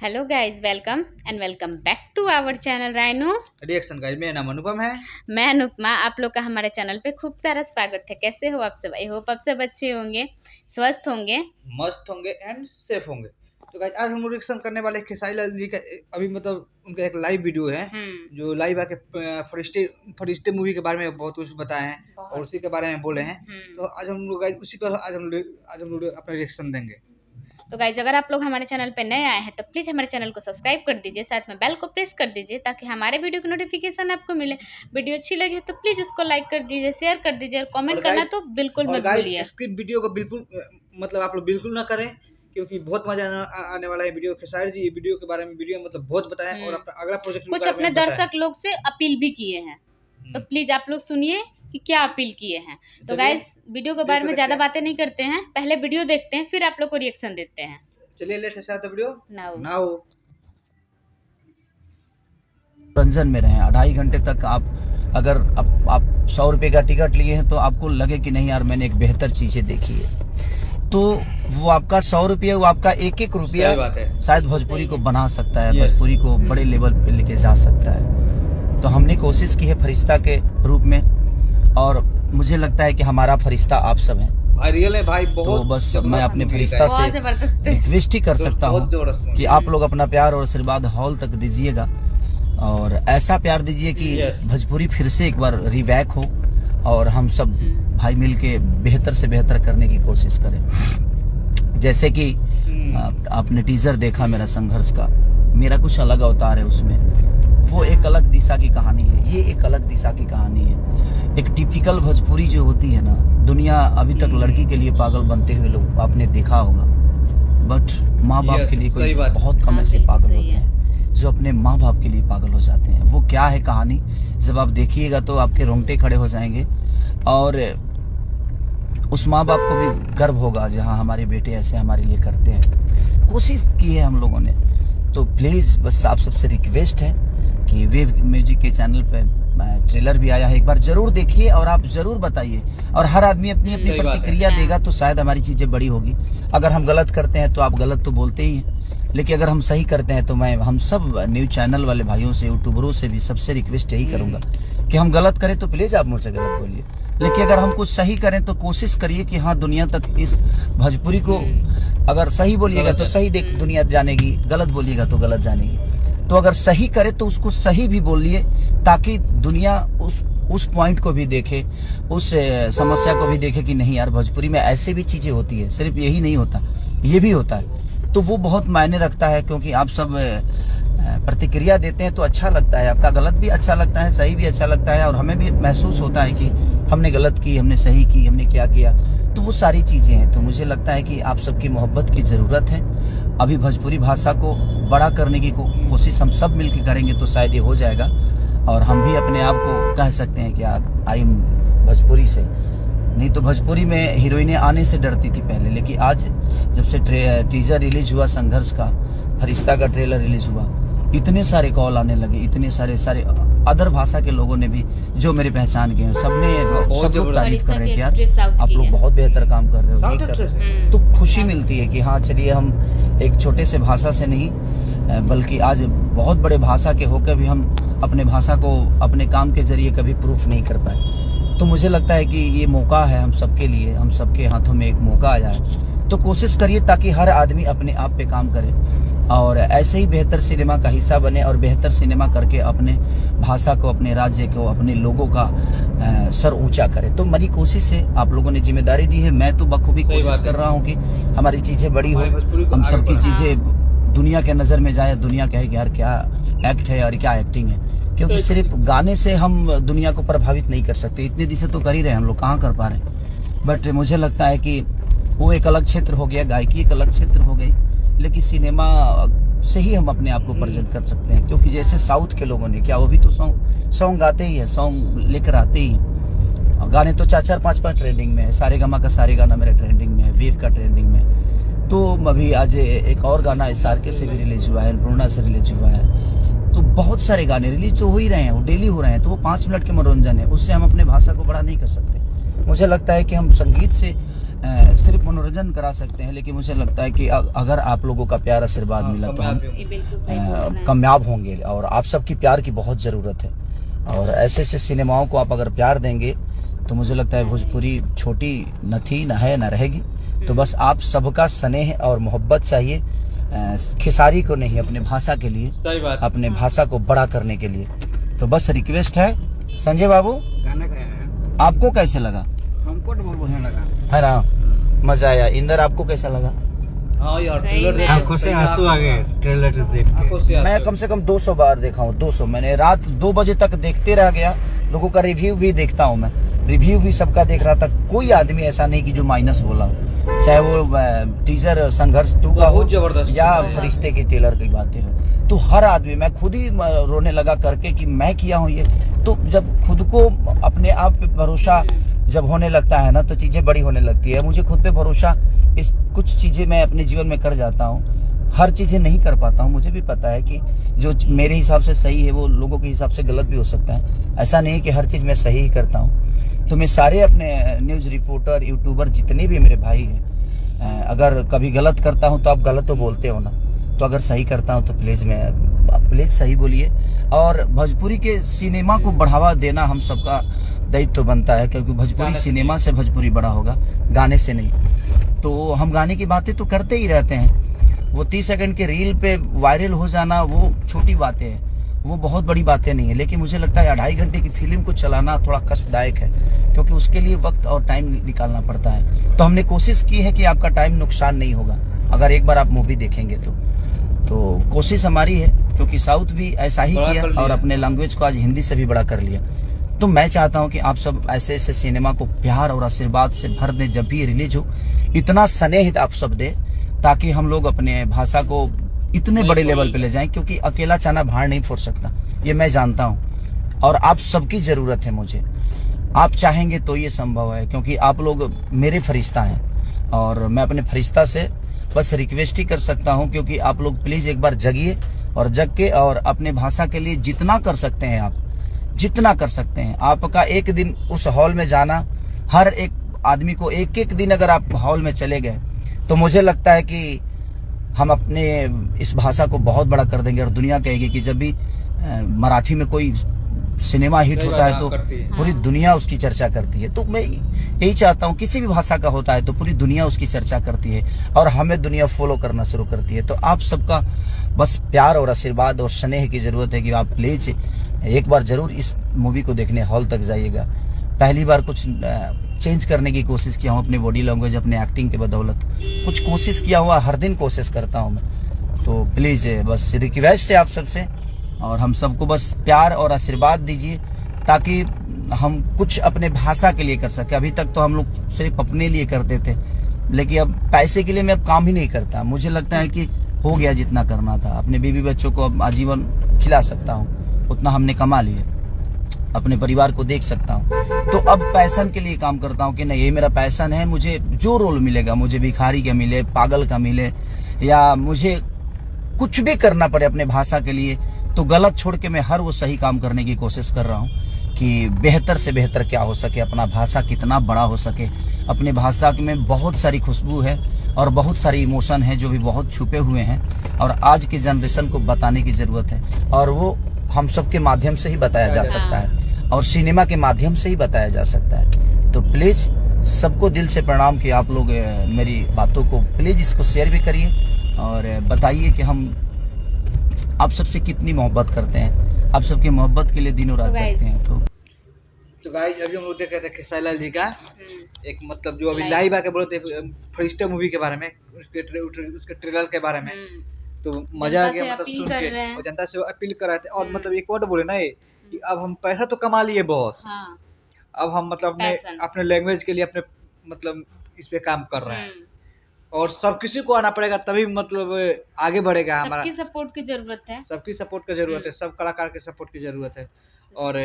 Hello guys, welcome back to our channel Rhino Reaction guys. मेरा नाम अनुपम है। मैं अनुपमा। आप लोग का हमारे चैनल पे खूब सारा स्वागत है। कैसे हो आप सब? आई होप आप सब अच्छे होंगे, स्वस्थ होंगे, मस्त होंगे एंड सेफ होंगे। तो गाइस आज हम लोग रिएक्शन करने वाले खेसारी लाल जी का अभी मतलब उनका एक लाइव वीडियो है जो लाइव आके फरिश्ते मूवी के बारे में बहुत कुछ बताए हैं और उसी के बारे में बोले हैं। तो आज हम लोग गाइस उसी पर आज हम लोग अपना रिएक्शन देंगे। तो गाइज अगर आप लोग हमारे चैनल पे नए आए हैं तो प्लीज़ हमारे चैनल को सब्सक्राइब कर दीजिए, साथ में बेल को प्रेस कर दीजिए ताकि हमारे वीडियो की नोटिफिकेशन आपको मिले। वीडियो अच्छी लगी तो प्लीज़ उसको लाइक कर दीजिए, शेयर कर दीजिए और कमेंट करना तो बिल्कुल मत भूलिए। स्किप वीडियो को बिल्कुल मतलब आप लोग बिल्कुल ना करें क्योंकि बहुत मजा आने वाला है वीडियो। खेसारी जी वीडियो के बारे में वीडियो मतलब बहुत बताएं और अपना अगला प्रोजेक्ट कुछ अपने दर्शक लोग से अपील भी किए हैं, तो प्लीज आप लोग सुनिए कि क्या अपील किए हैं। तो गाइस वीडियो के बारे में ज्यादा बातें नहीं करते हैं, पहले वीडियो देखते हैं फिर आप लोग को रिएक्शन देते हैं। चलिए let's start the video now. Ranjan में रहें 2.5 घंटे तक। आप अगर आप 100 रुपये का टिकट लिए हैं तो आपको लगे कि नहीं यार मैंने एक बेहतर चीजें देखी है, तो वो आपका 100 रुपये, वो आपका एक रुपया शायद भोजपुरी को बना सकता है, भोजपुरी को बड़े लेवल पे लेके जा सकता है। तो हमने कोशिश की है फरिश्ता के रूप में और मुझे लगता है कि हमारा फरिश्ता आप सब हैं। रियल है भाई बहुत। तो बस मैं अपने फरिश्ता से रिक्वेस्ट ही कर सकता हूँ कि आप लोग अपना प्यार और आशीर्वाद हॉल तक दीजिएगा और ऐसा प्यार दीजिए कि भोजपुरी फिर से एक बार रिवैक हो और हम सब भाई मिल के बेहतर से बेहतर करने की कोशिश करें। जैसे कि आपने टीजर देखा मेरा संघर्ष का, मेरा कुछ अलग अवतार है उसमें, वो एक अलग दिशा की कहानी है, ये एक अलग दिशा की कहानी है। एक टिपिकल भोजपुरी जो होती है ना, दुनिया अभी तक लड़की के लिए पागल बनते हुए लोग आपने देखा होगा, बट माँ बाप के लिए कोई बहुत कम ऐसे पागल होते हैं जो अपने माँ बाप के लिए पागल हो जाते हैं। वो क्या है कहानी, जब आप देखिएगा तो आपके रोंगटे खड़े हो जाएंगे और उस माँ बाप को भी गर्व होगा जहाँ हमारे बेटे ऐसे हमारे लिए करते हैं। कोशिश की है हम लोगों ने, तो प्लीज बस आप सबसे रिक्वेस्ट है कि वेव म्यूजिक के चैनल पे ट्रेलर भी आया है, एक बार जरूर देखिए और आप जरूर बताइए। और हर आदमी अपनी अपनी प्रतिक्रिया देगा तो शायद हमारी चीजें बड़ी होगी। अगर हम गलत करते हैं तो आप गलत तो बोलते ही हैं, लेकिन अगर हम सही करते हैं तो मैं हम सब न्यूज चैनल वाले भाइयों से, यूट्यूबरों से भी सबसे रिक्वेस्ट यही करूंगा कि हम गलत करें तो प्लीज आप मुझसे गलत बोलिए, लेकिन अगर हम कुछ सही करें तो कोशिश करिए कि हाँ दुनिया तक इस भोजपुरी को, अगर सही बोलिएगा तो सही दुनिया जानेगी, गलत बोलिएगा तो गलत जानेगी। तो अगर सही करे तो उसको सही भी बोलिए ताकि दुनिया उस पॉइंट को भी देखे, उस समस्या को भी देखे कि नहीं यार भोजपुरी में ऐसे भी चीजें होती है, सिर्फ यही नहीं होता, ये भी होता है। तो वो बहुत मायने रखता है क्योंकि आप सब प्रतिक्रिया देते हैं तो अच्छा लगता है, आपका गलत भी अच्छा लगता है, सही भी अच्छा लगता है और हमें भी महसूस होता है कि हमने गलत की, हमने सही की, हमने क्या किया। तो वो सारी चीजें हैं। तो मुझे लगता है कि आप सबकी मोहब्बत की जरूरत है। अभी भोजपुरी भाषा को बड़ा करने की कोशिश हम सब मिलकर करेंगे तो शायद ये हो जाएगा और हम भी अपने आप को कह सकते हैं कि आई एम भोजपुरी से। नहीं तो भोजपुरी में हीरोइनें आने से डरती थी पहले, लेकिन आज जब से टीजर रिलीज हुआ संघर्ष का, फरिश्ता का ट्रेलर रिलीज हुआ, इतने सारे कॉल आने लगे, इतने सारे अदर भाषा के लोगों ने भी जो मेरे पहचान के हैं, सब लोग तारीफ कर रहे हैं यार आप लोग बहुत बेहतर काम कर रहे हो। तो खुशी मिलती है कि हाँ चलिए हम एक छोटे से भाषा से नहीं बल्कि आज बहुत बड़े भाषा के होकर भी हम अपने भाषा को अपने काम के जरिए कभी प्रूफ नहीं कर पाए। तो मुझे लगता है कि ये मौका है हम सबके लिए, हम सबके हाथों में एक मौका आया है। तो कोशिश करिए ताकि हर आदमी अपने आप पे काम करे और ऐसे ही बेहतर सिनेमा का हिस्सा बने और बेहतर सिनेमा करके अपने भाषा को, अपने राज्य को, अपने लोगों का सर ऊंचा करे। तो मेरी कोशिश है, आप लोगों ने जिम्मेदारी दी है, मैं तो बखूबी कोशिश कर रहा हूँ कि हमारी चीजें बड़ी हो, हम सबकी चीजें दुनिया के नजर में जाए, दुनिया कहे कि यार क्या एक्ट है और क्या एक्टिंग है। क्योंकि सिर्फ गाने से हम दुनिया को प्रभावित नहीं कर सकते, इतने दिशा तो कर ही रहे हम लोग, कहाँ कर पा रहे हैं। बट मुझे लगता है कि वो एक अलग क्षेत्र हो गया, गायकी एक अलग क्षेत्र हो गई, लेकिन सिनेमा से ही हम अपने आप को प्रेजेंट कर सकते हैं। क्योंकि जैसे साउथ के लोगों ने क्या, वो भी तो सॉन्ग गाते ही है, सॉन्ग लेकर आते ही है, गाने तो 4-4, 5-5 ट्रेंडिंग में है। सारेगामा का सारे गाना मेरा ट्रेंडिंग में है, वेव का ट्रेंडिंग में है। तो अभी आज एक और गाना SRK से भी रिलीज हुआ है, अन्नपूर्णा से रिलीज हुआ है। तो बहुत सारे गाने रिलीज तो हो ही रहे हैं, वो डेली हो रहे हैं, तो वो 5 मिनट के मनोरंजन है, उससे हम अपने भाषा को बड़ा नहीं कर सकते। मुझे लगता है कि हम संगीत से सिर्फ मनोरंजन करा सकते हैं, लेकिन मुझे लगता है कि अगर आप लोगों का प्यार आशीर्वाद मिला तो हम कामयाब होंगे। और आप सबकी प्यार की बहुत ज़रूरत है, और ऐसे ऐसे सिनेमाओं को आप अगर प्यार देंगे तो मुझे लगता है भोजपुरी छोटी न थी, न है, न रहेगी। तो बस आप सबका स्नेह और मोहब्बत चाहिए, खिसारी को नहीं, अपने भाषा के लिए, सही बात, अपने भाषा को बड़ा करने के लिए। तो बस रिक्वेस्ट है। संजय बाबू, गाना आपको कैसे लगा? हमको तो बहुत बढ़िया लगा, है ना, मजा आया। इंदर, आपको कैसा लगा? हाँ यार, ट्रेलर आंखों से आंसू आ गए ट्रेलर देख के। मैं कम से कम 200 बार देखा हूँ, 200। मैंने रात 2 बजे तक देखते रह गया। लोगों का रिव्यू भी देखता हूँ मैं, रिव्यू भी सबका देख रहा था। कोई आदमी ऐसा नहीं कि जो माइनस बोला हो, चाहे वो टीजर संघर्ष 2 का हो या फरिश्ते के ट्रेलर की बातें हो। तो हर आदमी, मैं खुद ही रोने लगा करके कि मैं किया हूँ ये। तो जब खुद को अपने आप पे भरोसा जब होने लगता है ना, तो चीजें बड़ी होने लगती है। मुझे खुद पे भरोसा, इस कुछ चीजें मैं अपने जीवन में कर जाता हूँ, हर चीजें नहीं कर पाता हूँ। मुझे भी पता है कि जो मेरे हिसाब से सही है वो लोगों के हिसाब से गलत भी हो सकता है। ऐसा नहीं कि हर चीज मैं सही ही करता हूँ। तो मैं सारे अपने न्यूज रिपोर्टर, यूट्यूबर, जितने भी मेरे भाई हैं, अगर कभी गलत करता हूँ तो आप गलत तो बोलते हो ना, तो अगर सही करता हूँ तो प्लीज सही बोलिए। और भोजपुरी के सिनेमा को बढ़ावा देना हम सबका दायित्व तो बनता है, क्योंकि भोजपुरी सिनेमा से भोजपुरी बड़ा होगा, गाने से नहीं। तो हम गाने की बातें तो करते ही रहते हैं। वो 30 सेकंड के रील पे वायरल हो जाना वो छोटी बातें हैं, वो बहुत बड़ी बातें नहीं है। लेकिन मुझे लगता है 2.5 घंटे की फिल्म को चलाना थोड़ा कष्टदायक है, क्योंकि उसके लिए वक्त और टाइम निकालना पड़ता है। तो हमने कोशिश की है कि आपका टाइम नुकसान नहीं होगा अगर एक बार आप मूवी देखेंगे तो कोशिश हमारी है, क्योंकि साउथ भी ऐसा ही किया और अपने लैंग्वेज को आज हिंदी से भी बड़ा कर लिया। तो मैं चाहता हूं कि आप सब ऐसे ऐसे सिनेमा को प्यार और आशीर्वाद से भर दें। जब भी रिलीज हो, इतना स्नेह आप सब दें, ताकि हम लोग अपने भाषा को इतने बड़े लेवल पे ले जाएं, क्योंकि अकेला चना भाड़ नहीं फोड़ सकता, ये मैं जानता हूं। और आप सबकी जरूरत है मुझे। आप चाहेंगे तो ये संभव है, क्योंकि आप लोग मेरे फरिश्ता हैं। और मैं अपने फरिश्ता से बस रिक्वेस्ट ही कर सकता हूं, क्योंकि आप लोग प्लीज एक बार जगिए, और जग के और अपने भाषा के लिए जितना कर सकते हैं, आप जितना कर सकते हैं। आपका एक दिन उस हॉल में जाना, हर एक आदमी को एक दिन अगर आप हॉल में चले गए, तो मुझे लगता है कि हम अपने इस भाषा को बहुत बड़ा कर देंगे। और दुनिया कहेगी कि जब भी मराठी में कोई सिनेमा हिट होता है तो पूरी दुनिया उसकी चर्चा करती है। तो मैं यही चाहता हूँ, किसी भी भाषा का होता है तो पूरी दुनिया उसकी चर्चा करती है, और हमें दुनिया फॉलो करना शुरू करती है। तो आप सबका बस प्यार और आशीर्वाद और स्नेह की जरूरत है कि आप प्लीज एक बार जरूर इस मूवी को देखने हॉल तक जाइएगा। पहली बार कुछ चेंज करने की कोशिश किया हूँ, अपनी बॉडी लैंग्वेज, अपने एक्टिंग के बदौलत कुछ कोशिश किया हुआ, हर दिन कोशिश करता हूँ मैं। तो प्लीज बस रिक्वेस्ट है आप सबसे, और हम सबको बस प्यार और आशीर्वाद दीजिए, ताकि हम कुछ अपने भाषा के लिए कर सके। अभी तक तो हम लोग सिर्फ अपने लिए करते थे, लेकिन अब पैसे के लिए मैं अब काम ही नहीं करता। मुझे लगता है कि हो गया जितना करना था, अपने बीवी बच्चों को अब आजीवन खिला सकता हूँ, उतना हमने कमा लिया, अपने परिवार को देख सकता हूँ। तो अब पैशन के लिए काम करता हूँ कि नहीं, ये मेरा पैशन है। मुझे जो रोल मिलेगा, मुझे भिखारी का मिले, पागल का मिले, या मुझे कुछ भी करना पड़े अपने भाषा के लिए, तो गलत छोड़ के मैं हर वो सही काम करने की कोशिश कर रहा हूँ कि बेहतर से बेहतर क्या हो सके, अपना भाषा कितना बड़ा हो सके। अपने भाषा में बहुत सारी खुशबू है और बहुत सारी इमोशन है जो भी बहुत छुपे हुए हैं, और आज की जनरेशन को बताने की जरूरत है। और वो हम सब के माध्यम से ही बताया जा सकता है, और सिनेमा के माध्यम से ही बताया जा सकता है। तो प्लीज सबको दिल से प्रणाम कि आप लोग मेरी बातों को प्लीज इसको शेयर भी करिए, और बताइए कि हम आप सबसे कितनी मोहब्बत करते हैं। आप सबकी मोहब्बत के लिए दिनों रात जगते हैं। तो गाइस, अभी हम लोग देख रहे थे खेसारी लाल जी का एक, मतलब जो अभी लाइव आके बोलते फरिश्ते मूवी के बारे में, उसके ट्रेलर के बारे में। तो मजा आ गया, मतलब सुन के, और जनता से अपील कर रहे थे। और मतलब एक और बोले ना ये कि अब हम पैसा तो कमा लिए बहुत, अब हम मतलब अपने लैंग्वेज के लिए अपने मतलब इस पे काम कर रहे हैं, और सब किसी को आना पड़ेगा, तभी मतलब आगे बढ़ेगा। हमारा सबकी सपोर्ट की जरूरत है, सबकी सपोर्ट की जरूरत है, सब कलाकार के सपोर्ट की जरूरत है। और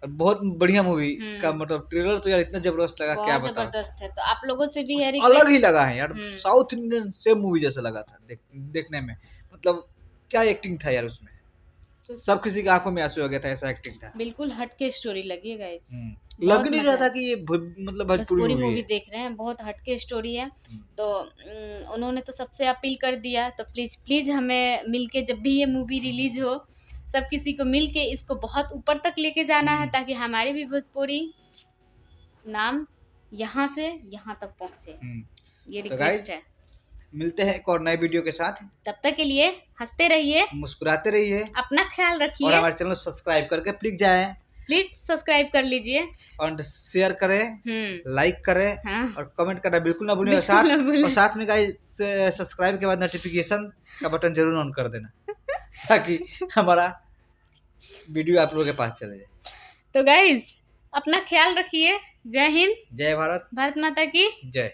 बहुत बढ़िया मूवी का मतलब ट्रेलर तो यार इतना जबरदस्त लगा, क्या बताऊं, जबरदस्त है। तो आप लोगों से भी है अलग ही लगा है यार, साउथ इंडियन सेम मूवी जैसा लगा था देखने में। मतलब क्या एक्टिंग था यार उसमें, तो सब किसी की आंखों में आंसू आ गया था, ऐसा एक्टिंग था। बिल्कुल हट के स्टोरी लगी है गाइस, लग नहीं रहा था कि ये मतलब भोजपुरी मूवी देख रहे हैं, बहुत हट के स्टोरी है। तो उन्होंने तो सबसे अपील कर दिया, तो प्लीज प्लीज हमें मिलके जब भी ये मूवी रिलीज हो, सब किसी को मिलके इसको बहुत ऊपर तक लेके जाना है, ताकि हमारी भी भोजपुरी नाम यहाँ से यहाँ तक पहुँचे। ये रिक्वेस्ट है। मिलते हैं एक और नए वीडियो के साथ, तब तक के लिए हंसते रहिए, मुस्कुराते रहिए, अपना ख्याल रखिए, और हमारे चैनल को सब्सक्राइब करके प्लीज सब्सक्राइब कर लीजिए, और शेयर करें, लाइक करें, हाँ। और कमेंट करना बिल्कुल ना भूलिए। और साथ में गाइस सब्सक्राइब के बाद नोटिफिकेशन का बटन जरूर ऑन कर देना, ताकि हमारा वीडियो आप लोगों के पास चले जाए। तो गाइस अपना ख्याल रखिए। जय हिंद, जय भारत, भारत माता की जय।